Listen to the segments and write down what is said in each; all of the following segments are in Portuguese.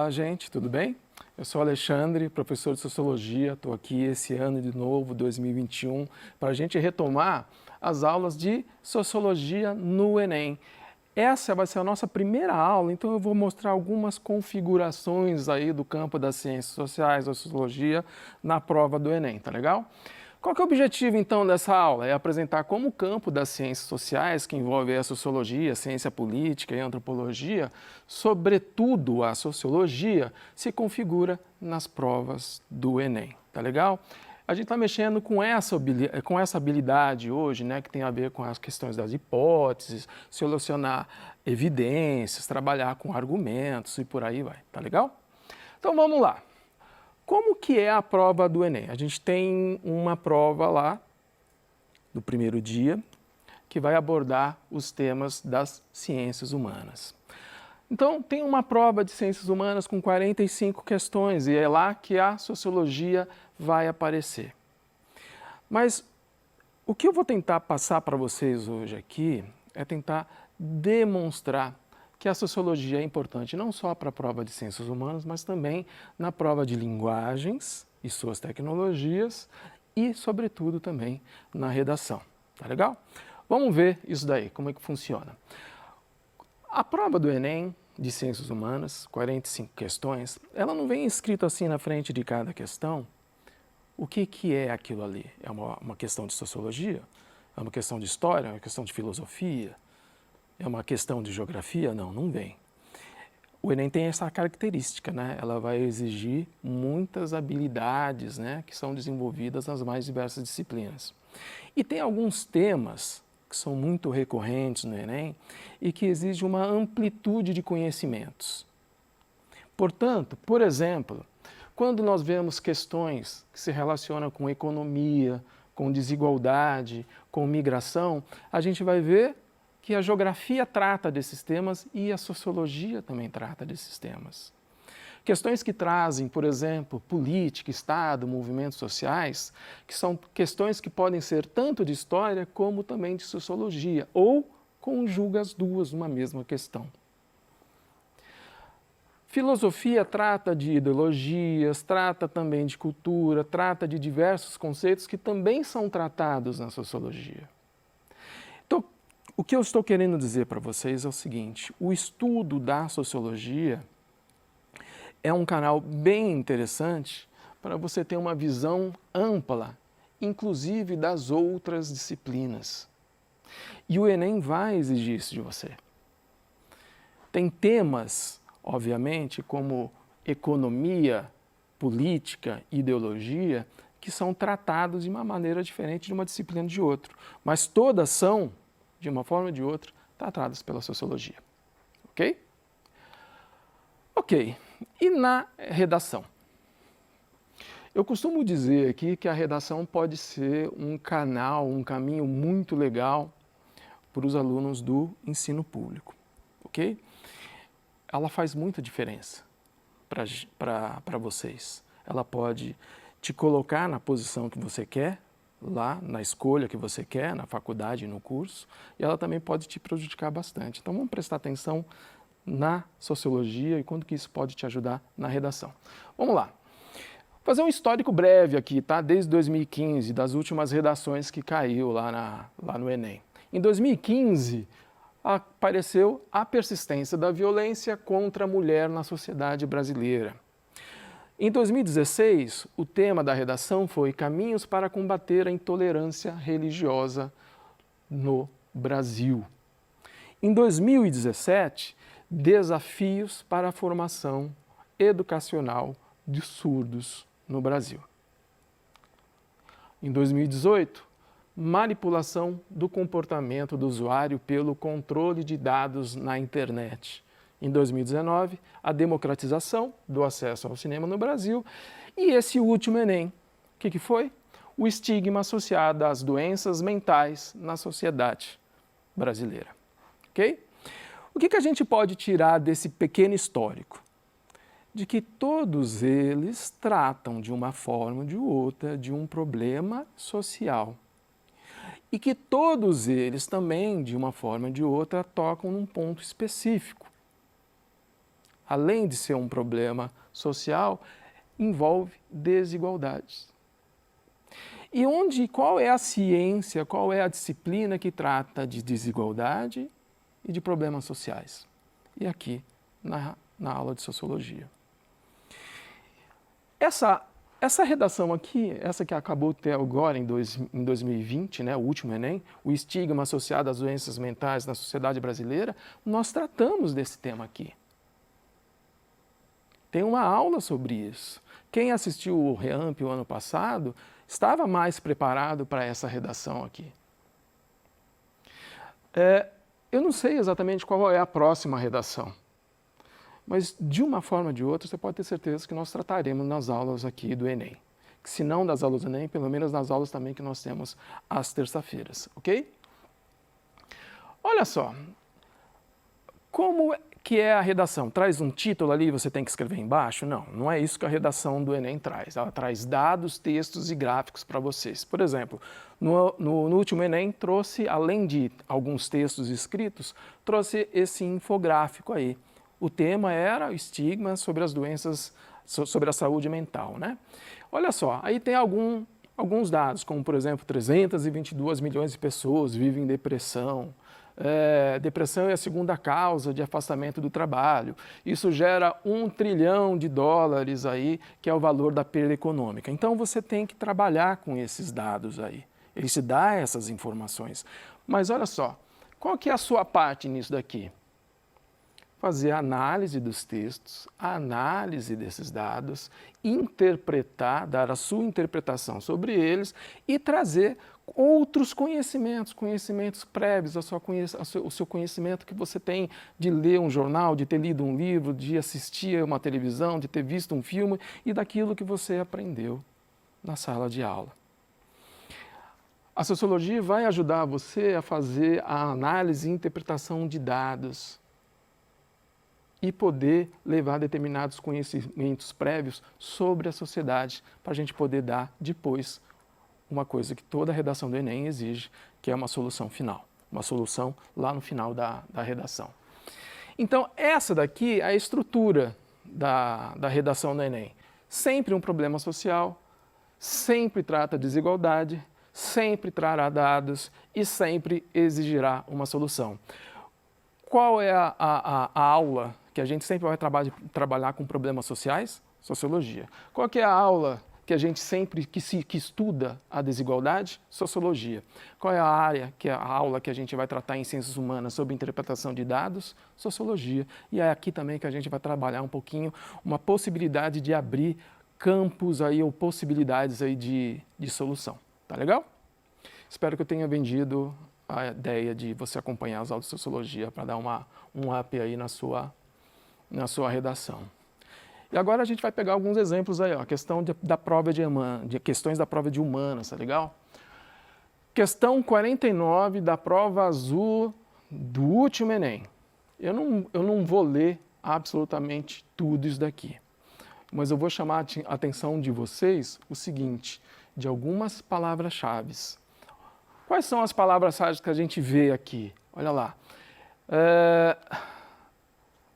Olá, gente, tudo bem? Eu sou Alexandre, professor de Sociologia, estou aqui esse ano de novo, 2021, para a gente retomar as aulas de Sociologia no Enem. Essa vai ser a nossa primeira aula, então eu vou mostrar algumas configurações aí do campo das ciências sociais, da sociologia, na prova do Enem, tá legal? Qual que é o objetivo, então, dessa aula? É apresentar como o campo das ciências sociais, que envolve a sociologia, a ciência política e a antropologia, sobretudo a sociologia, se configura nas provas do Enem, tá legal? A gente está mexendo com essa habilidade hoje, né, que tem a ver com as questões das hipóteses, solucionar evidências, trabalhar com argumentos e por aí vai, tá legal? Então vamos lá. Como que é a prova do Enem? A gente tem uma prova lá, do primeiro dia, que vai abordar os temas das ciências humanas. Então, tem uma prova de ciências humanas com 45 questões e é lá que a sociologia vai aparecer. Mas o que eu vou tentar passar para vocês hoje aqui é tentar demonstrar que a sociologia é importante não só para a prova de ciências humanas, mas também na prova de linguagens e suas tecnologias e, sobretudo, também na redação. Tá legal? Vamos ver isso daí, como é que funciona. A prova do Enem de ciências humanas, 45 questões, ela não vem escrito assim na frente de cada questão. O que é aquilo ali? É uma questão de sociologia? É uma questão de história? É uma questão de filosofia? É uma questão de geografia? Não, não vem. O Enem tem essa característica, né? Ela vai exigir muitas habilidades, né, que são desenvolvidas nas mais diversas disciplinas. E tem alguns temas que são muito recorrentes no Enem e que exigem uma amplitude de conhecimentos. Portanto, por exemplo, quando nós vemos questões que se relacionam com economia, com desigualdade, com migração, a gente vai ver que a geografia trata desses temas e a sociologia também trata desses temas. Questões que trazem, por exemplo, política, Estado, movimentos sociais, que são questões que podem ser tanto de história como também de sociologia, ou conjuga as duas numa mesma questão. Filosofia trata de ideologias, trata também de cultura, trata de diversos conceitos que também são tratados na sociologia. Então, o que eu estou querendo dizer para vocês é o seguinte: o estudo da sociologia é um canal bem interessante para você ter uma visão ampla, inclusive das outras disciplinas. E o Enem vai exigir isso de você. Tem temas, obviamente, como economia, política, ideologia, que são tratados de uma maneira diferente de uma disciplina de outra, mas todas são, de uma forma ou de outra, tratadas pela sociologia. Ok? Ok. E na redação? Eu costumo dizer aqui que a redação pode ser um canal, um caminho muito legal para os alunos do ensino público. Ok? Ela faz muita diferença para vocês. Ela pode te colocar na posição que você quer, lá na escolha que você quer, na faculdade, no curso, e ela também pode te prejudicar bastante. Então vamos prestar atenção na sociologia e quanto que isso pode te ajudar na redação. Vamos lá. Vou fazer um histórico breve aqui, tá? Desde 2015, das últimas redações que caiu lá no Enem. Em 2015, apareceu a persistência da violência contra a mulher na sociedade brasileira. Em 2016, o tema da redação foi Caminhos para combater a intolerância religiosa no Brasil. Em 2017, Desafios para a formação educacional de surdos no Brasil. Em 2018, manipulação do comportamento do usuário pelo controle de dados na internet. Em 2019, a democratização do acesso ao cinema no Brasil. E esse último Enem, o que foi? O estigma associado às doenças mentais na sociedade brasileira. Ok? O que a gente pode tirar desse pequeno histórico? De que todos eles tratam de uma forma ou de outra de um problema social. E que todos eles também, de uma forma ou de outra, tocam num ponto específico. além de ser um problema social, envolve desigualdades. E qual é a ciência, qual é a disciplina que trata de desigualdade e de problemas sociais? E aqui, na aula de Sociologia. Essa redação aqui, essa que acabou de ter agora em 2020, né, o último Enem, o estigma associado às doenças mentais na sociedade brasileira, nós tratamos desse tema aqui. Tem uma aula sobre isso. Quem assistiu o REAMP o ano passado estava mais preparado para essa redação aqui. Eu não sei exatamente qual é a próxima redação. Mas, de uma forma ou de outra, você pode ter certeza que nós trataremos nas aulas aqui do Enem. Se não das aulas do Enem, pelo menos nas aulas também que nós temos às terças-feiras, ok? Olha só, como que é a redação? Traz um título ali e você tem que escrever embaixo? Não, não é isso que a redação do Enem traz. Ela traz dados, textos e gráficos para vocês. Por exemplo, no último Enem trouxe, além de alguns textos escritos, trouxe esse infográfico aí. O tema era o estigma sobre as doenças, sobre a saúde mental, né? Olha só, aí tem alguns dados, como por exemplo, 322 milhões de pessoas vivem em depressão. Depressão é a segunda causa de afastamento do trabalho. Isso gera US$ 1 trilhão aí, que é o valor da perda econômica. Então você tem que trabalhar com esses dados aí. Ele te dá essas informações. Mas olha só, qual que é a sua parte nisso daqui? Fazer a análise dos textos, a análise desses dados, interpretar, dar a sua interpretação sobre eles e trazer outros conhecimentos, conhecimentos prévios, o seu conhecimento que você tem de ler um jornal, de ter lido um livro, de assistir uma televisão, de ter visto um filme e daquilo que você aprendeu na sala de aula. A sociologia vai ajudar você a fazer a análise e interpretação de dados e poder levar determinados conhecimentos prévios sobre a sociedade para a gente poder dar depois uma coisa que toda a redação do Enem exige, que é uma solução final, uma solução lá no final da redação. Então, essa daqui é a estrutura da redação do Enem. Sempre um problema social, sempre trata desigualdade, sempre trará dados e sempre exigirá uma solução. Qual é a aula que a gente sempre vai trabalhar com problemas sociais? Sociologia. Qual que é a aula que a gente sempre que estuda a desigualdade? Sociologia. Qual é a área, que é a aula que a gente vai tratar em ciências humanas sobre interpretação de dados? Sociologia. E é aqui também que a gente vai trabalhar um pouquinho uma possibilidade de abrir campos aí ou possibilidades aí de solução. Tá legal? Espero que eu tenha vendido a ideia de você acompanhar as aulas de sociologia para dar um up aí na sua redação. E agora a gente vai pegar alguns exemplos aí, ó, questão da prova de questões da prova de humanas, tá legal? Questão 49 da prova azul do último Enem. Eu não vou ler absolutamente tudo isso daqui, mas eu vou chamar a atenção de vocês o seguinte, de algumas palavras-chave. Quais são as palavras-chave que a gente vê aqui? Olha lá.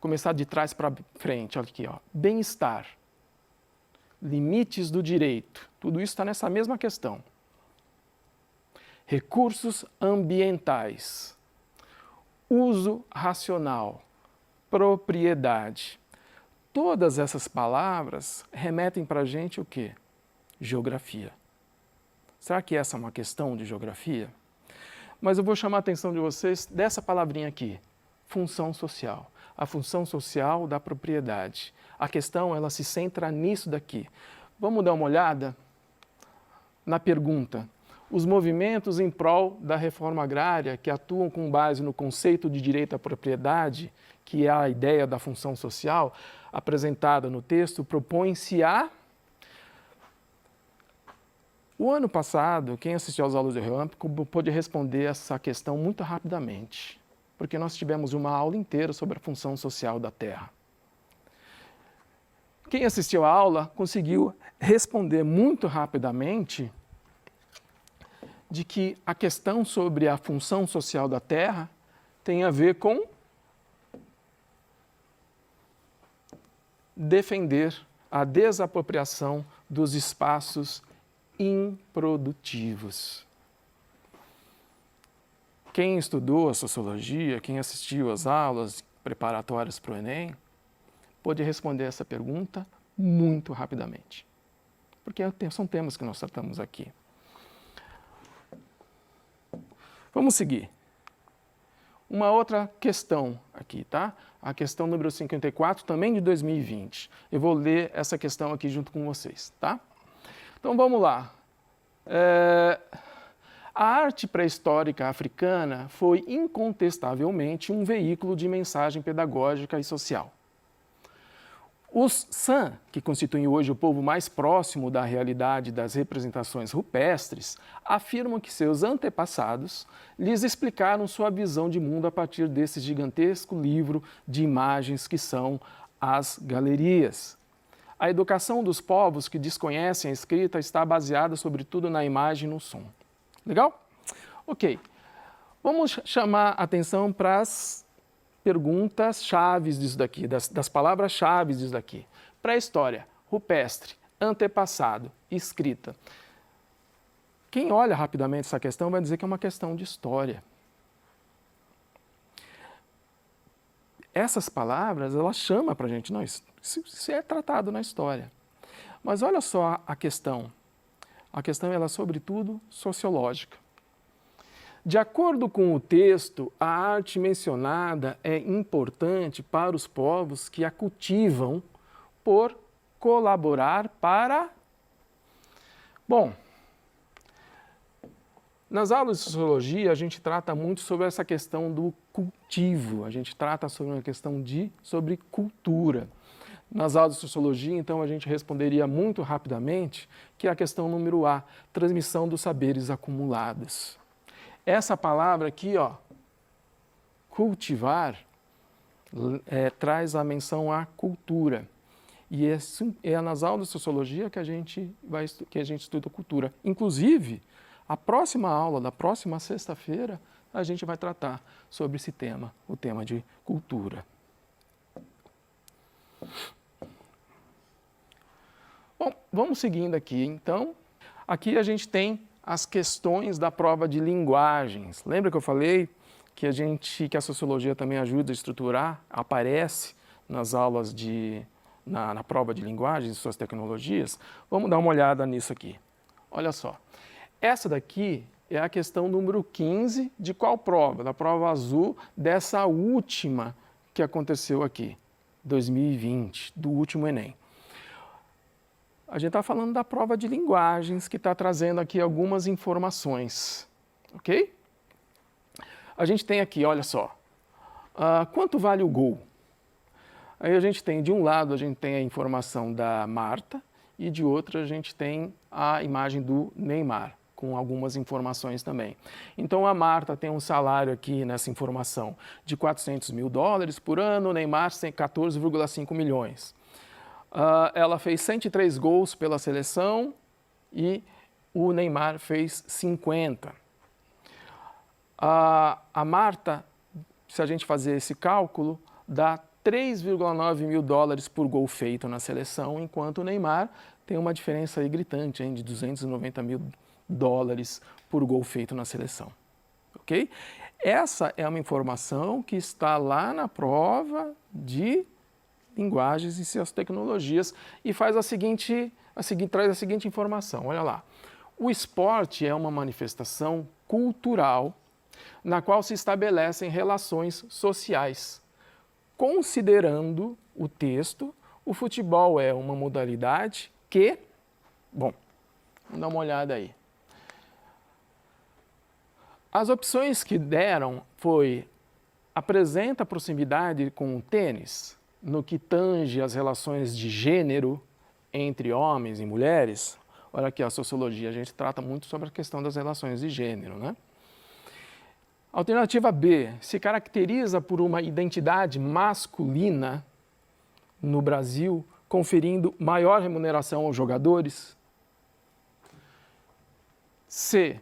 Começar de trás para frente, olha aqui, ó. Bem-estar, limites do direito, tudo isso está nessa mesma questão. Recursos ambientais, uso racional, propriedade. Todas essas palavras remetem para a gente o quê? Geografia. Será que essa é uma questão de geografia? Mas eu vou chamar a atenção de vocês dessa palavrinha aqui, função social. A função social da propriedade. A questão, ela se centra nisso daqui. Vamos dar uma olhada na pergunta. Os movimentos em prol da reforma agrária que atuam com base no conceito de direito à propriedade, que é a ideia da função social, apresentada no texto, propõem-se a... O ano passado, quem assistiu às aulas do REAMP pôde responder essa questão muito rapidamente, porque nós tivemos uma aula inteira sobre a função social da Terra. Quem assistiu à aula conseguiu responder muito rapidamente de que a questão sobre a função social da Terra tem a ver com defender a desapropriação dos espaços improdutivos. Quem estudou a sociologia, quem assistiu às aulas preparatórias para o Enem, pode responder essa pergunta muito rapidamente, porque são temas que nós tratamos aqui. Vamos seguir. Uma outra questão aqui, tá? A questão número 54, também de 2020. Eu vou ler essa questão aqui junto com vocês, tá? Então vamos lá. A arte pré-histórica africana foi incontestavelmente um veículo de mensagem pedagógica e social. Os San, que constituem hoje o povo mais próximo da realidade das representações rupestres, afirmam que seus antepassados lhes explicaram sua visão de mundo a partir desse gigantesco livro de imagens que são as galerias. A educação dos povos que desconhecem a escrita está baseada sobretudo na imagem e no som. Legal? Ok. Vamos chamar a atenção para as perguntas chaves disso daqui, das palavras chaves disso daqui. Pré-história, rupestre, antepassado, escrita. Quem olha rapidamente essa questão vai dizer que é uma questão de história. Essas palavras, elas chamam para a gente, não, isso é tratado na história. Mas olha só a questão. A questão ela é, sobretudo, sociológica. De acordo com o texto, a arte mencionada é importante para os povos que a cultivam por colaborar para... Bom, nas aulas de sociologia a gente trata muito sobre essa questão do cultivo, a gente trata sobre uma questão sobre cultura. Nas aulas de sociologia, então, a gente responderia muito rapidamente que é a questão número A, transmissão dos saberes acumulados. Essa palavra aqui, ó, cultivar, traz a menção à cultura. E é nas aulas de sociologia que a gente estuda cultura. Inclusive, a próxima aula, da próxima sexta-feira, a gente vai tratar sobre esse tema, o tema de cultura. Bom, vamos seguindo aqui, então. Aqui a gente tem as questões da prova de linguagens. Lembra que eu falei que a sociologia também ajuda a estruturar, aparece nas aulas na prova de linguagens e suas tecnologias? Vamos dar uma olhada nisso aqui. Olha só. Essa daqui é a questão número 15 de qual prova? Da prova azul dessa última que aconteceu aqui, 2020, do último Enem. A gente está falando da prova de linguagens, que está trazendo aqui algumas informações, ok? A gente tem aqui, olha só, quanto vale o gol? Aí a gente tem, de um lado, a gente tem a informação da Marta e de outro a gente tem a imagem do Neymar, com algumas informações também. Então a Marta tem um salário aqui nessa informação de $400 mil por ano, o Neymar tem 14,5 milhões. Ela fez 103 gols pela seleção e o Neymar fez 50. A Marta, se a gente fazer esse cálculo, dá $3,9 mil por gol feito na seleção, enquanto o Neymar tem uma diferença aí gritante, hein, de $290 mil por gol feito na seleção. Ok? Essa é uma informação que está lá na prova de linguagens e suas tecnologias e traz a seguinte informação, olha lá. O esporte é uma manifestação cultural na qual se estabelecem relações sociais. Considerando o texto, o futebol é uma modalidade que... Bom, vamos dar uma olhada aí. As opções que deram foi: apresenta proximidade com o tênis, no que tange as relações de gênero entre homens e mulheres. Olha aqui, a sociologia, a gente trata muito sobre a questão das relações de gênero, né? Alternativa B, se caracteriza por uma identidade masculina no Brasil, conferindo maior remuneração aos jogadores. C,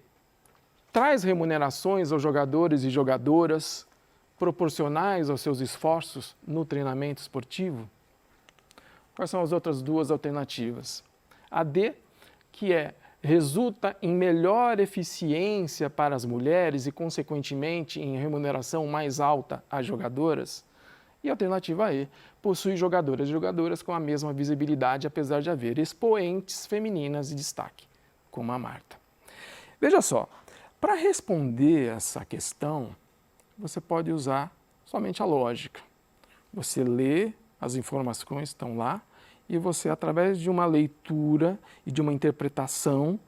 traz remunerações aos jogadores e jogadoras proporcionais aos seus esforços no treinamento esportivo. Quais são as outras duas alternativas? A D, que resulta em melhor eficiência para as mulheres e, consequentemente, em remuneração mais alta às jogadoras. E a alternativa E, possui jogadoras e jogadoras com a mesma visibilidade, apesar de haver expoentes femininas de destaque, como a Marta. Veja só, para responder essa questão, você pode usar somente a lógica. Você lê, as informações estão lá, e você, através de uma leitura e de uma interpretação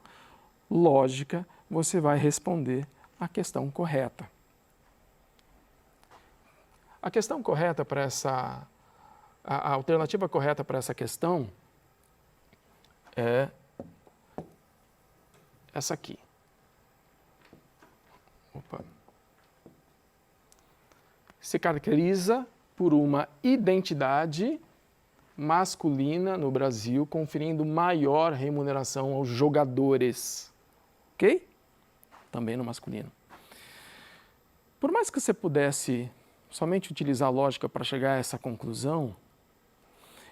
lógica, você vai responder a questão correta. A questão correta para a alternativa correta para essa questão é essa aqui. Opa. Se caracteriza por uma identidade masculina no Brasil, conferindo maior remuneração aos jogadores. Ok? Também no masculino. Por mais que você pudesse somente utilizar a lógica para chegar a essa conclusão,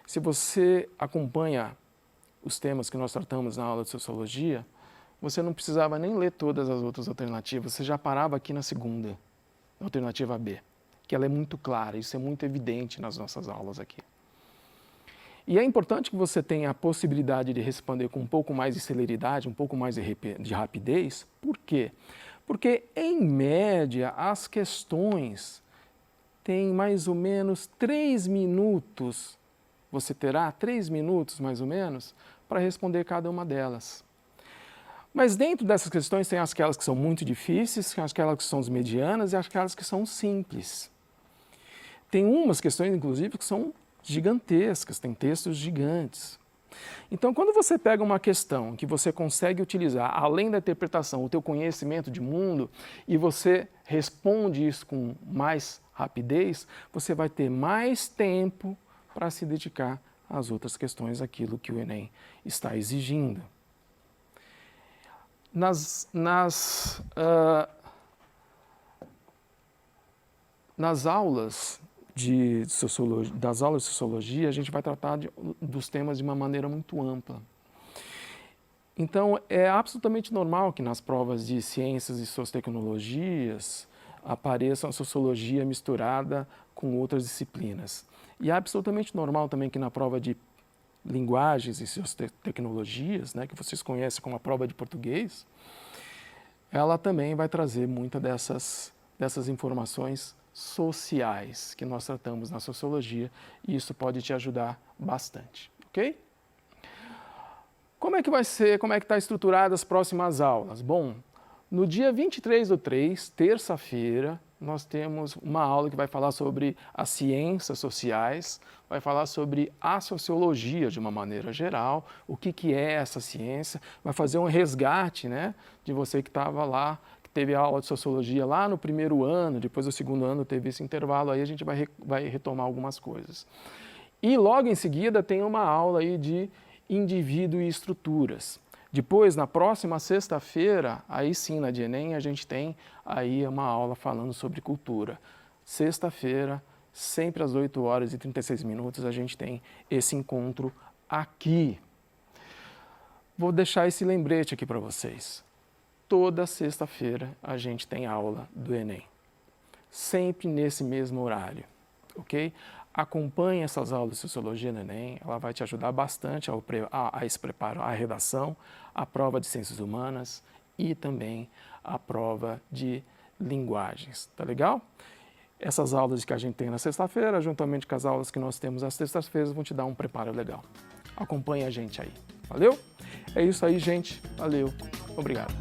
se você acompanha os temas que nós tratamos na aula de Sociologia, você não precisava nem ler todas as outras alternativas, você já parava aqui na segunda, alternativa B, que ela é muito clara, isso é muito evidente nas nossas aulas aqui. E é importante que você tenha a possibilidade de responder com um pouco mais de celeridade, um pouco mais de rapidez. Por quê? Porque, em média, as questões têm mais ou menos 3 minutos, você terá 3 minutos mais ou menos, para responder cada uma delas. Mas dentro dessas questões tem aquelas que são muito difíceis, aquelas que são medianas e aquelas que são simples. Tem umas questões, inclusive, que são gigantescas, tem textos gigantes. Então, quando você pega uma questão que você consegue utilizar, além da interpretação, o teu conhecimento de mundo, e você responde isso com mais rapidez, você vai ter mais tempo para se dedicar às outras questões, aquilo que o Enem está exigindo. Nas aulas das aulas de Sociologia, a gente vai tratar dos temas de uma maneira muito ampla. Então, é absolutamente normal que nas provas de Ciências e Sociotecnologias apareça a Sociologia misturada com outras disciplinas. E é absolutamente normal também que na prova de Linguagens e Sociotecnologias, né, que vocês conhecem como a prova de Português, ela também vai trazer muitas dessas informações sociais que nós tratamos na Sociologia, e isso pode te ajudar bastante, ok? Como é que vai ser, como é que está estruturada as próximas aulas? Bom, no dia 23/3, terça-feira, nós temos uma aula que vai falar sobre as ciências sociais, vai falar sobre a sociologia de uma maneira geral, o que é essa ciência, vai fazer um resgate, né, de você que estava lá, teve a aula de Sociologia lá no primeiro ano, depois do segundo ano teve esse intervalo, aí a gente vai retomar algumas coisas. E logo em seguida tem uma aula aí de indivíduo e estruturas. Depois, na próxima sexta-feira, aí sim, na de Enem, a gente tem aí uma aula falando sobre cultura. Sexta-feira, sempre às 8h36, a gente tem esse encontro aqui. Vou deixar esse lembrete aqui para vocês. Toda sexta-feira a gente tem aula do Enem, sempre nesse mesmo horário, ok? Acompanhe essas aulas de Sociologia no Enem, ela vai te ajudar bastante a se preparar a redação, a prova de Ciências Humanas e também a prova de Linguagens, tá legal? Essas aulas que a gente tem na sexta-feira, juntamente com as aulas que nós temos às sextas-feiras, vão te dar um preparo legal. Acompanhe a gente aí, valeu? É isso aí, gente, valeu, obrigado.